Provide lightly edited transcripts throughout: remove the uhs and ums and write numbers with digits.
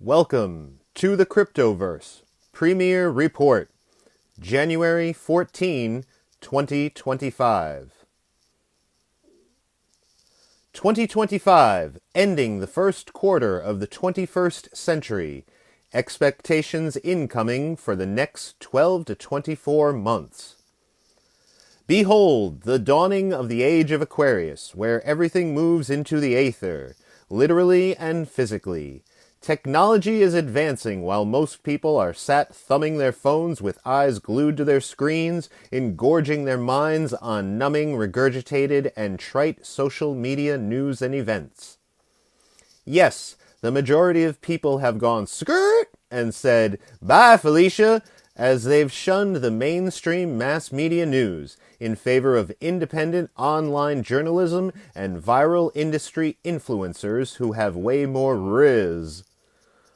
Welcome to the CryptoVerse Premier Report, January 14, 2025. 2025, ending the first quarter of the 21st century. Expectations incoming for the next 12 to 24 months. Behold, the dawning of the age of Aquarius, where everything moves into the aether, literally and physically. Technology is advancing while most people are sat thumbing their phones with eyes glued to their screens, engorging their minds on numbing, regurgitated, and trite social media news and events. Yes, the majority of people have gone skirt and said, "Bye, Felicia," as they've shunned the mainstream mass media news in favor of independent online journalism and viral industry influencers who have way more riz.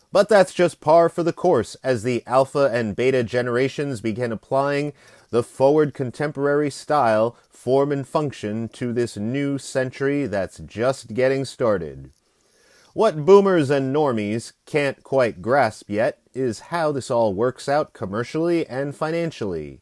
But that's just par for the course as the alpha and beta generations begin applying the forward contemporary style, form, and function to this new century that's just getting started. What boomers and normies can't quite grasp yet is how this all works out commercially and financially.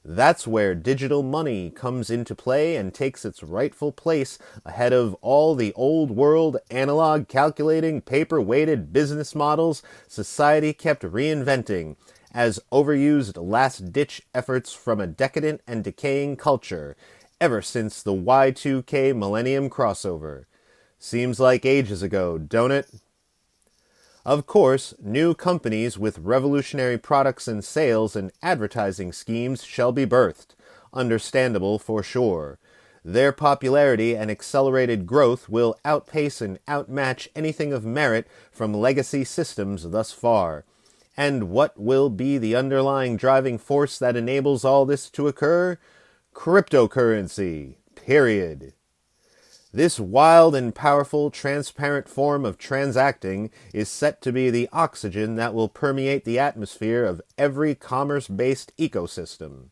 That's where digital money comes into play and takes its rightful place ahead of all the old world analog calculating paper-weighted business models society kept reinventing as overused last-ditch efforts from a decadent and decaying culture ever since the Y2K millennium crossover. Seems like ages ago, don't it? Of course, new companies with revolutionary products and sales and advertising schemes shall be birthed. Understandable for sure. Their popularity and accelerated growth will outpace and outmatch anything of merit from legacy systems thus far. And what will be the underlying driving force that enables all this to occur? Cryptocurrency. Period. This wild and powerful, transparent form of transacting is set to be the oxygen that will permeate the atmosphere of every commerce-based ecosystem.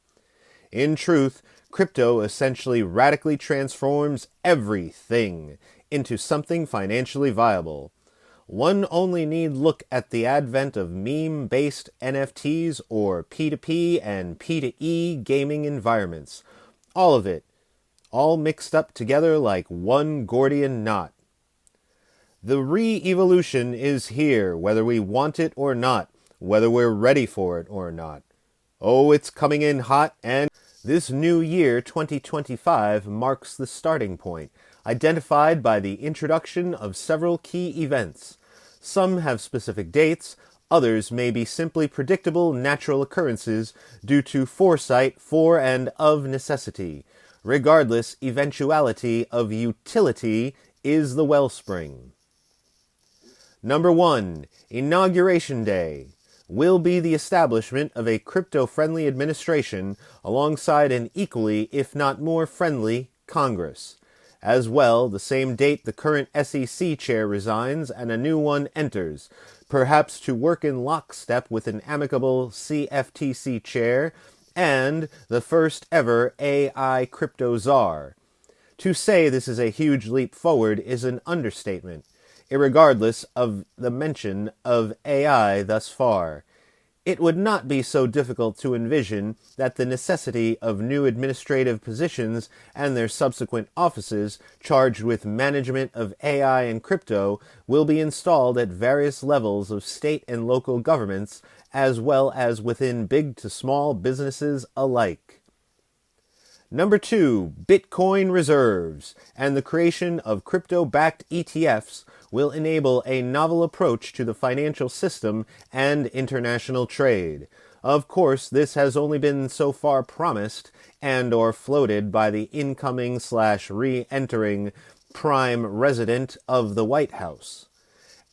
In truth, crypto essentially radically transforms everything into something financially viable. One only need look at the advent of meme-based NFTs or P2P and P2E gaming environments. All of it. All mixed up together like one Gordian knot. The re-evolution is here, whether we want it or not, whether we're ready for it or not. Oh, it's coming in hot, and this new year, 2025, marks the starting point, identified by the introduction of several key events. Some have specific dates, others may be simply predictable natural occurrences due to foresight for and of necessity. Regardless, eventuality of utility is the wellspring. Number 1. Inauguration Day will be the establishment of a crypto-friendly administration alongside an equally, if not more friendly, Congress. As well, the same date the current SEC chair resigns and a new one enters, perhaps to work in lockstep with an amicable CFTC chair and the first ever AI crypto czar. To say this is a huge leap forward is an understatement, irregardless of the mention of AI thus far. It would not be so difficult to envision that the necessity of new administrative positions and their subsequent offices charged with management of AI and crypto will be installed at various levels of state and local governments, as well as within big to small businesses alike. Number 2, Bitcoin reserves and the creation of crypto-backed ETFs will enable a novel approach to the financial system and international trade. Of course, this has only been so far promised and or floated by the incoming/re-entering prime resident of the White House.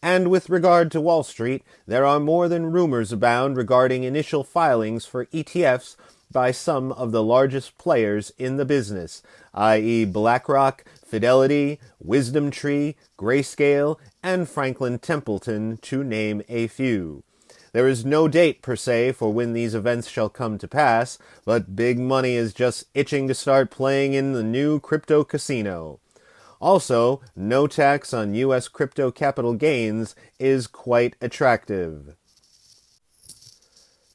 And with regard to Wall Street, there are more than rumors abound regarding initial filings for ETFs by some of the largest players in the business, i.e. BlackRock, Fidelity, WisdomTree, Grayscale, and Franklin Templeton, to name a few. There is no date per se for when these events shall come to pass, but big money is just itching to start playing in the new crypto casino. Also, no tax on U.S. crypto capital gains is quite attractive.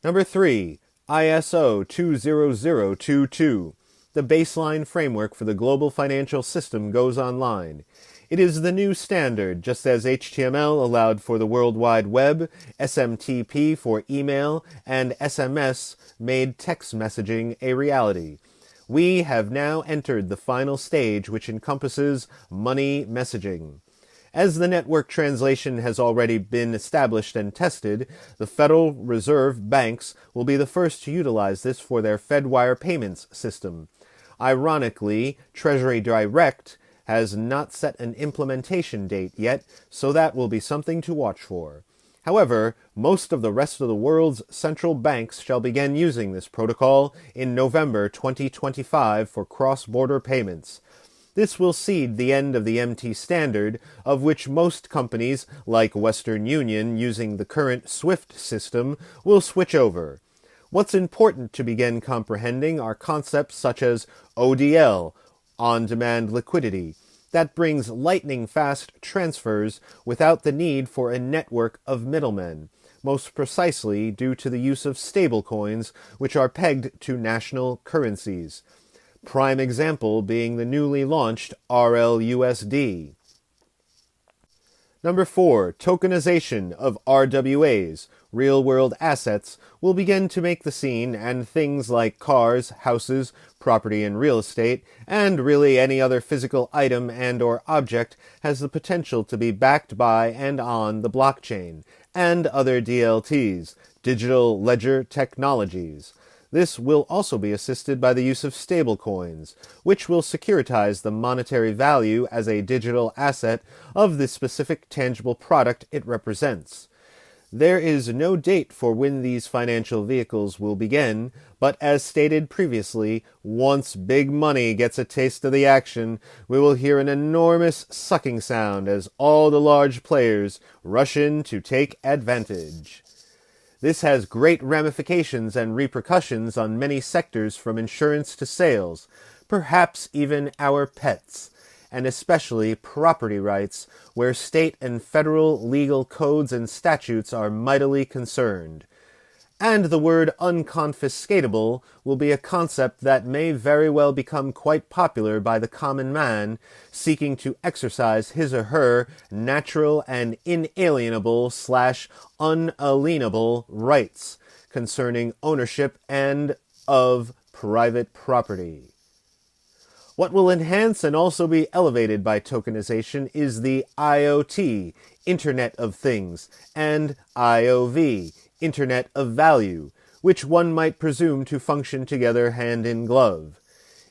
Number 3, ISO 20022. The baseline framework for the global financial system goes online. It is the new standard, just as HTML allowed for the World Wide Web, SMTP for email, and SMS made text messaging a reality. We have now entered the final stage, which encompasses money messaging. As the network translation has already been established and tested, the Federal Reserve banks will be the first to utilize this for their Fedwire payments system. Ironically, Treasury Direct has not set an implementation date yet, so that will be something to watch for. However, most of the rest of the world's central banks shall begin using this protocol in November 2025 for cross-border payments. This will seed the end of the MT standard, of which most companies, like Western Union using the current SWIFT system, will switch over. What's important to begin comprehending are concepts such as ODL, on-demand liquidity, that brings lightning-fast transfers without the need for a network of middlemen, most precisely due to the use of stablecoins, which are pegged to national currencies. Prime example being the newly launched RLUSD. Number 4, tokenization of RWAs, real-world assets, will begin to make the scene, and things like cars, houses, property and real estate, and really any other physical item and or object has the potential to be backed by and on the blockchain, and other DLTs, digital ledger technologies. This will also be assisted by the use of stablecoins, which will securitize the monetary value as a digital asset of the specific tangible product it represents. There is no date for when these financial vehicles will begin, but as stated previously, once big money gets a taste of the action, we will hear an enormous sucking sound as all the large players rush in to take advantage. This has great ramifications and repercussions on many sectors from insurance to sales, perhaps even our pets, and especially property rights, where state and federal legal codes and statutes are mightily concerned. And the word unconfiscatable will be a concept that may very well become quite popular by the common man seeking to exercise his or her natural and inalienable/unalienable rights concerning ownership and of private property. What will enhance and also be elevated by tokenization is the IoT, Internet of Things, and IOV, Internet of Value, which one might presume to function together hand in glove.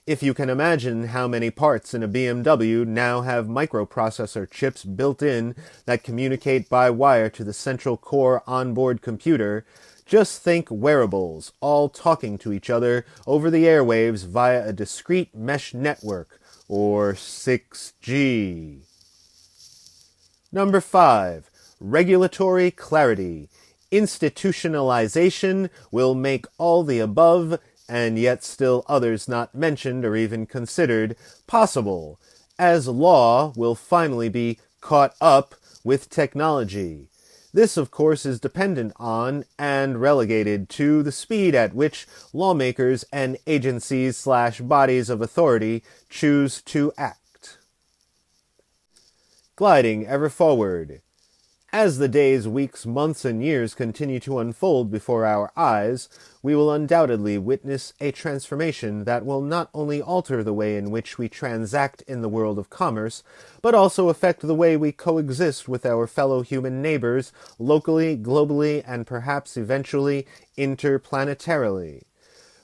If you can imagine how many parts in a BMW now have microprocessor chips built in that communicate by wire to the central core onboard computer, just think wearables, all talking to each other over the airwaves via a discrete mesh network, or 6G. Number 5, regulatory clarity. Institutionalization will make all the above, and yet still others not mentioned or even considered, possible, as law will finally be caught up with technology. This, of course, is dependent on and relegated to the speed at which lawmakers and agencies/bodies of authority choose to act. Gliding ever forward. As the days, weeks, months, and years continue to unfold before our eyes, we will undoubtedly witness a transformation that will not only alter the way in which we transact in the world of commerce, but also affect the way we coexist with our fellow human neighbors, locally, globally, and perhaps eventually interplanetarily.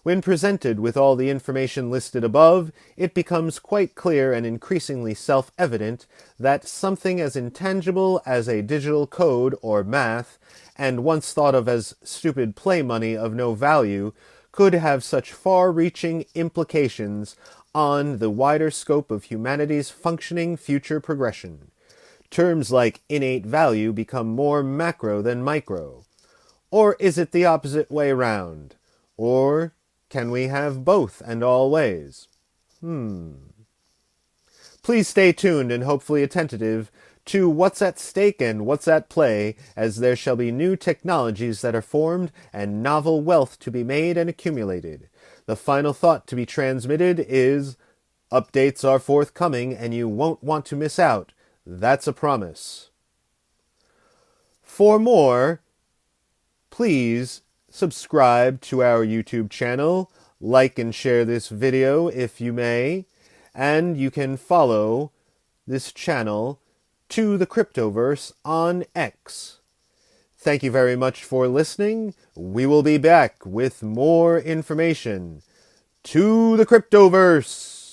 When presented with all the information listed above, it becomes quite clear and increasingly self-evident that something as intangible as a digital code or math, and once thought of as stupid play money of no value, could have such far-reaching implications on the wider scope of humanity's functioning future progression. Terms like innate value become more macro than micro. Or is it the opposite way round? Or can we have both and all ways? Please stay tuned and hopefully attentive to what's at stake and what's at play, as there shall be new technologies that are formed and novel wealth to be made and accumulated. The final thought to be transmitted is, updates are forthcoming and you won't want to miss out. That's a promise. For more, please subscribe to our YouTube channel, like and share this video if you may, and you can follow this channel, 2theCryptoVerse, on X. Thank you very much for listening. We will be back with more information. To the Cryptoverse!